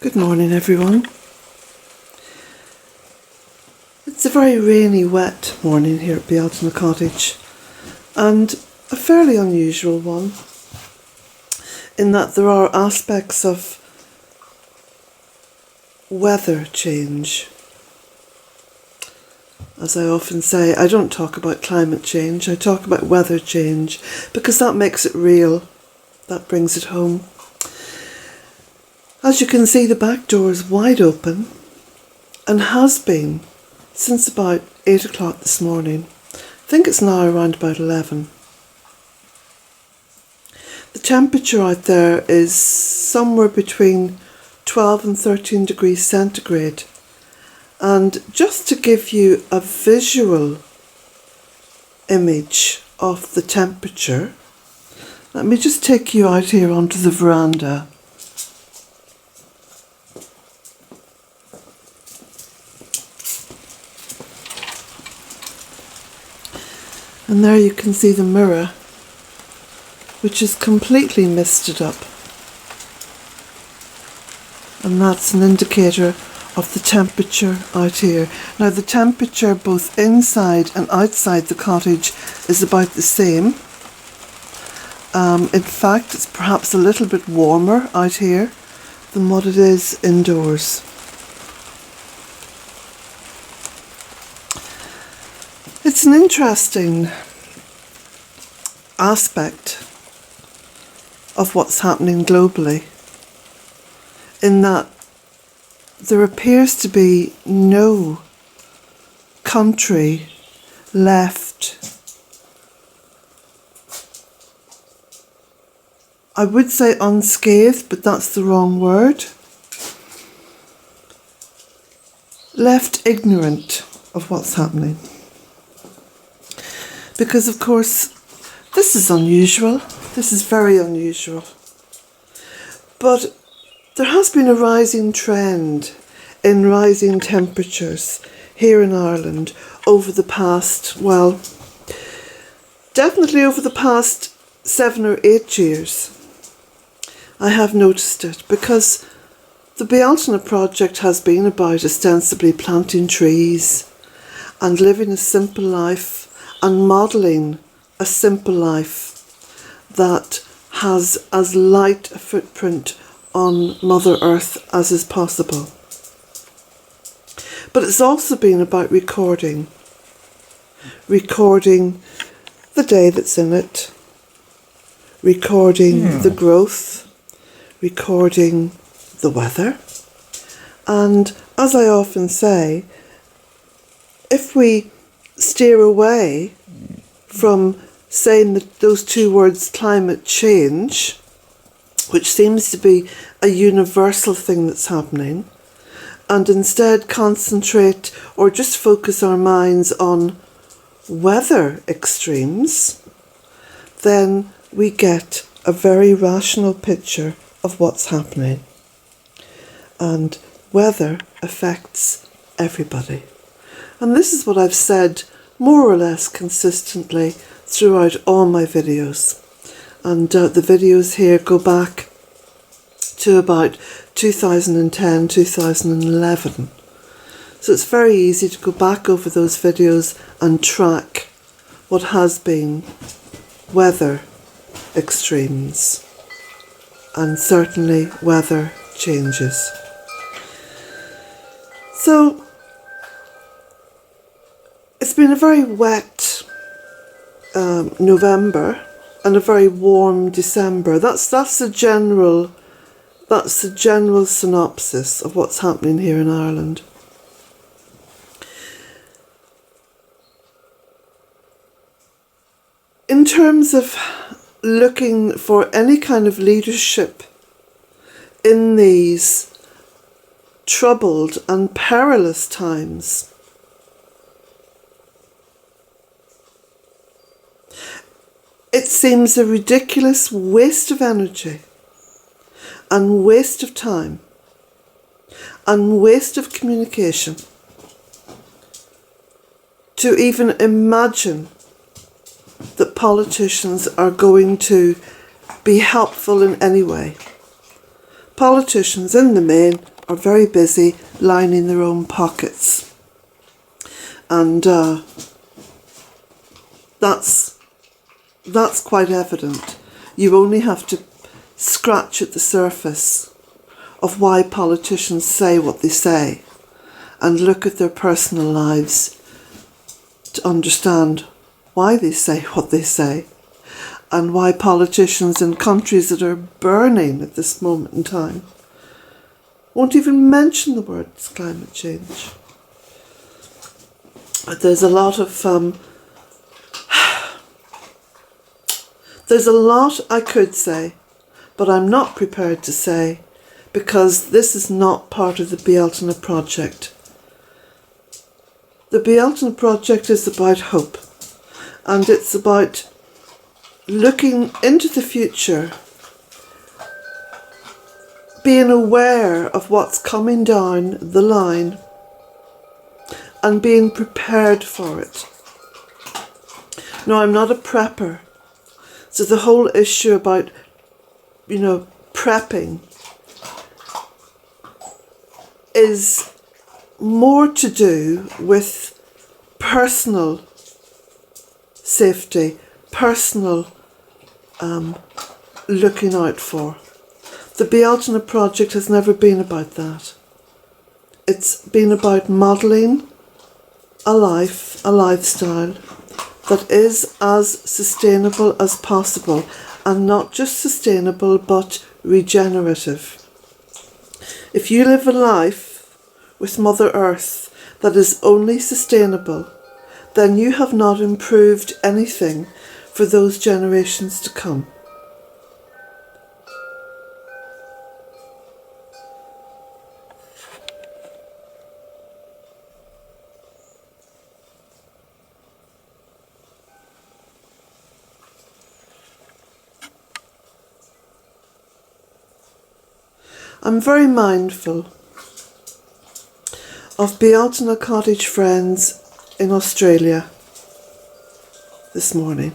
Good morning, everyone. It's a very rainy, wet morning here at Bealtaine Cottage, and a fairly unusual one in that there are aspects of weather change. As I often say, I don't talk about climate change, I talk about weather change because that makes it real, that brings it home. As you can see, the back door is wide open and has been since about 8 o'clock this morning. I think it's now around about 11. The temperature out there is somewhere between 12 and 13 degrees centigrade. And just to give you a visual image of the temperature, let me just take you out here onto the veranda. And there you can see the mirror, which is completely misted up. And that's an indicator of the temperature out here. Now the temperature both inside and outside the cottage is about the same. In fact, it's perhaps a little bit warmer out here than what it is indoors. It's an interesting aspect of what's happening globally, in that there appears to be no country left, I would say unscathed, but that's the wrong word, left ignorant of what's happening. Because of course, this is unusual, this is very unusual. But there has been a rising trend in rising temperatures here in Ireland over the past, well, definitely over the past 7 or 8 years. I have noticed it because the Bealtaine project has been about ostensibly planting trees and living a simple life and modelling a simple life that has as light a footprint on Mother Earth as is possible. But it's also been about recording the day that's in it, recording the growth, recording the weather. And as I often say, if we steer away from saying those two words, climate change, which seems to be a universal thing that's happening, and instead concentrate or just focus our minds on weather extremes, then we get a very rational picture of what's happening. And weather affects everybody. And this is what I've said more or less consistently throughout all my videos. And the videos here go back to about 2010, 2011. So it's very easy to go back over those videos and track what has been weather extremes and certainly weather changes. So it's been a very wet November and a very warm December. That's the general synopsis of what's happening here in Ireland. In terms of looking for any kind of leadership in these troubled and perilous times, it seems a ridiculous waste of energy and waste of time and waste of communication to even imagine that politicians are going to be helpful in any way. politicians in the main are very busy lining their own pockets. And that's quite evident. You only have to scratch at the surface of why politicians say what they say and look at their personal lives to understand why they say what they say, and why politicians in countries that are burning at this moment in time won't even mention the words climate change. But there's a lot I could say, but I'm not prepared to say, because this is not part of the Bealtaine project. The Bealtaine project is about hope, and it's about looking into the future, being aware of what's coming down the line and being prepared for it. Now, I'm not a prepper, so the whole issue about, prepping is more to do with personal safety, personal looking out for. The Bealtaine project has never been about that. It's been about modelling a lifestyle that is as sustainable as possible, and not just sustainable but regenerative. If you live a life with Mother Earth that is only sustainable, then you have not improved anything for those generations to come. I'm very mindful of Bealtaine Cottage friends in Australia this morning.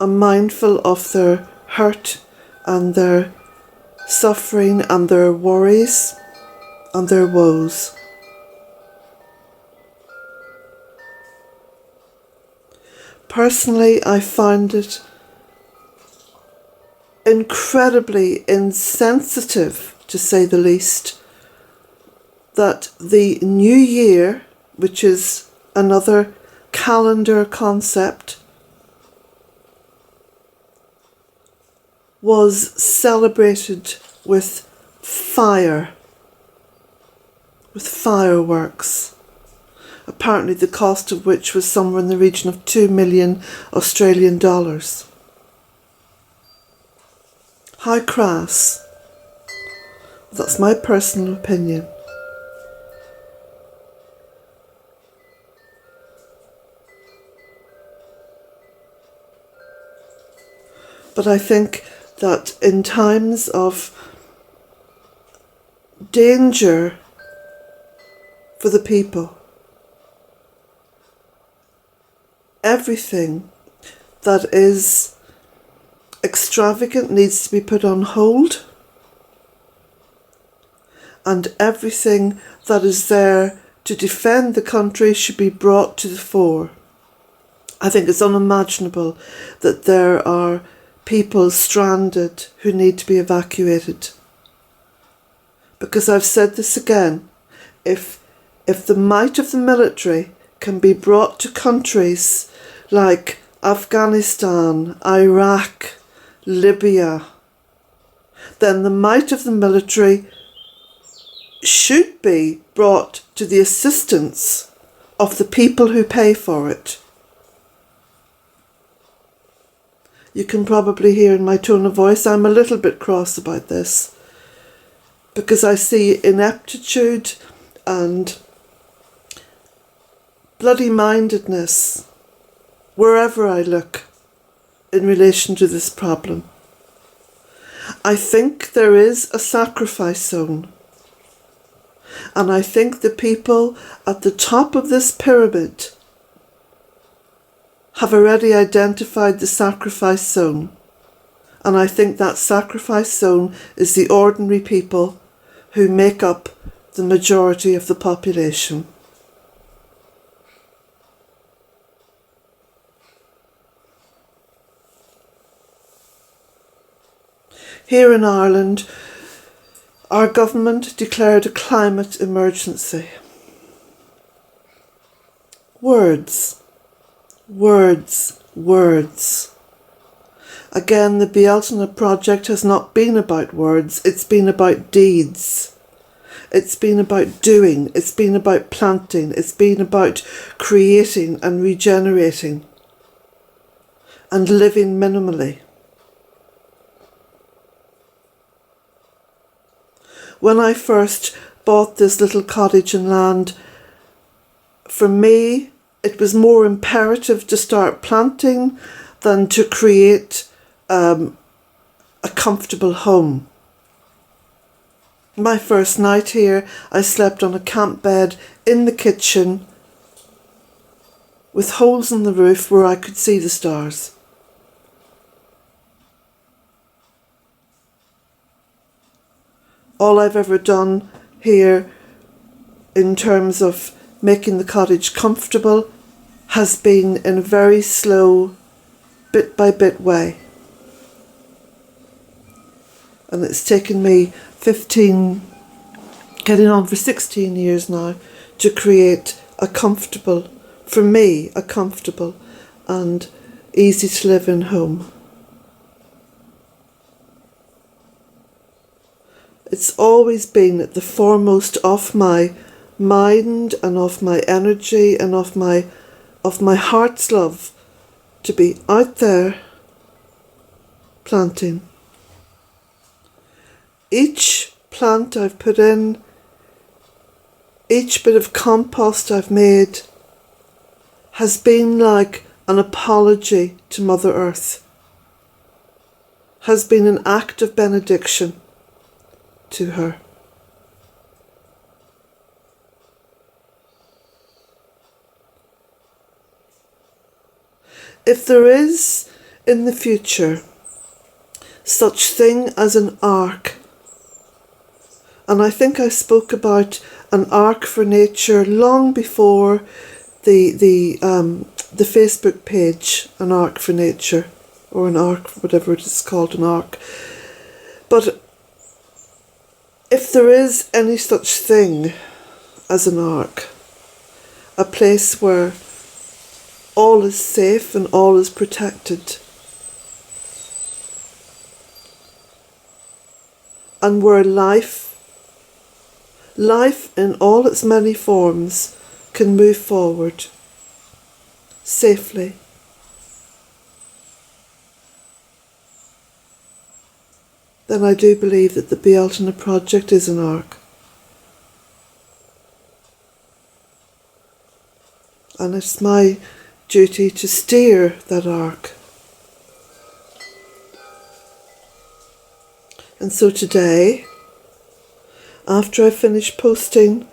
I'm mindful of their hurt and their suffering and their worries and their woes. Personally, I found it incredibly insensitive, to say the least, that the new year, which is another calendar concept, was celebrated with fireworks, apparently the cost of which was somewhere in the region of 2 million Australian dollars. How crass. That's my personal opinion. But I think that in times of danger for the people, everything that is extravagant needs to be put on hold, and everything that is there to defend the country should be brought to the fore. I think it's unimaginable that there are people stranded who need to be evacuated. Because I've said this again, if the might of the military can be brought to countries like Afghanistan, Iraq, Libya, then the might of the military should be brought to the assistance of the people who pay for it. You can probably hear in my tone of voice I'm a little bit cross about this, because I see ineptitude and bloody mindedness wherever I look in relation to this problem. I think there is a sacrifice zone, and I think the people at the top of this pyramid have already identified the sacrifice zone, And I think that sacrifice zone is the ordinary people who make up the majority of the population. Here in Ireland, our government declared a climate emergency. Words, words, words. Again, the Bealtaine project has not been about words, it's been about deeds. It's been about doing, it's been about planting, it's been about creating and regenerating and living minimally. When I first bought this little cottage and land, for me, it was more imperative to start planting than to create a comfortable home. My first night here, I slept on a camp bed in the kitchen with holes in the roof where I could see the stars. All I've ever done here in terms of making the cottage comfortable has been in a very slow, bit by bit way. And it's taken me 15, getting on for 16 years now, to create a comfortable, for me, a comfortable and easy to live in home. It's always been at the foremost of my mind and of my energy and of my heart's love to be out there planting. Each plant I've put in, each bit of compost I've made has been like an apology to Mother Earth, has been an act of benediction to her. If there is in the future such thing as an ark, and I think I spoke about an ark for nature long before the Facebook page, an ark for nature, or an ark, whatever it is called, an ark. But if there is any such thing as an ark, a place where all is safe and all is protected, and where life in all its many forms can move forward safely, then I do believe that the Bealtaine project is an ark. And it's my duty to steer that ark. And so today, after I finish posting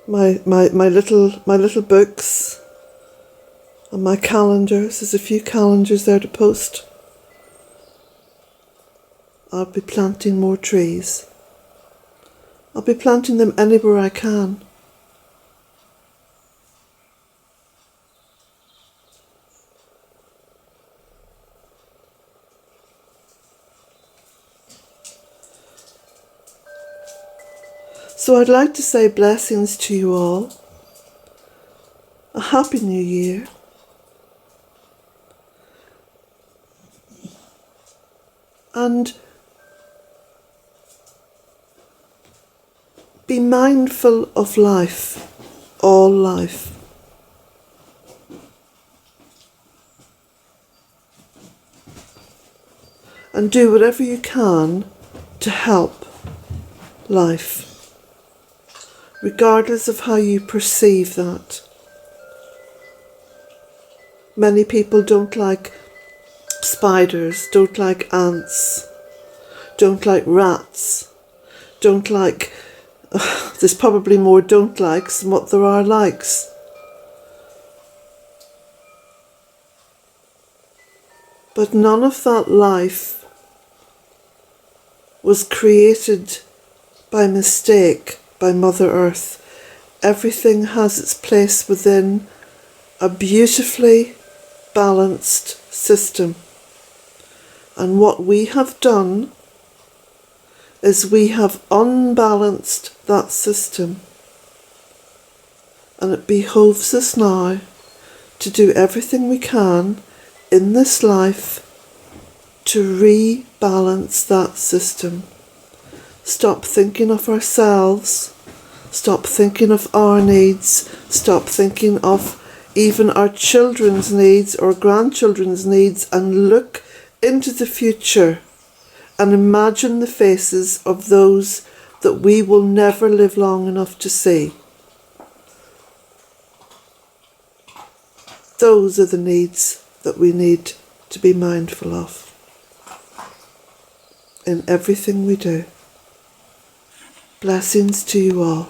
my little books and my calendars, there's a few calendars there to post, I'll be planting more trees. I'll be planting them anywhere I can. So I'd like to say blessings to you all. A happy new year. And be mindful of life, all life. And do whatever you can to help life, regardless of how you perceive that. Many people don't like spiders, don't like ants, don't like rats, don't like... there's probably more don't likes than what there are likes. But none of that life was created by mistake by Mother Earth. Everything has its place within a beautifully balanced system. And what we have done is we have unbalanced that system. And it behoves us now to do everything we can in this life to rebalance that system. Stop thinking of ourselves, stop thinking of our needs, stop thinking of even our children's needs or grandchildren's needs, and look into the future and imagine the faces of those that we will never live long enough to see. Those are the needs that we need to be mindful of in everything we do. Blessings to you all.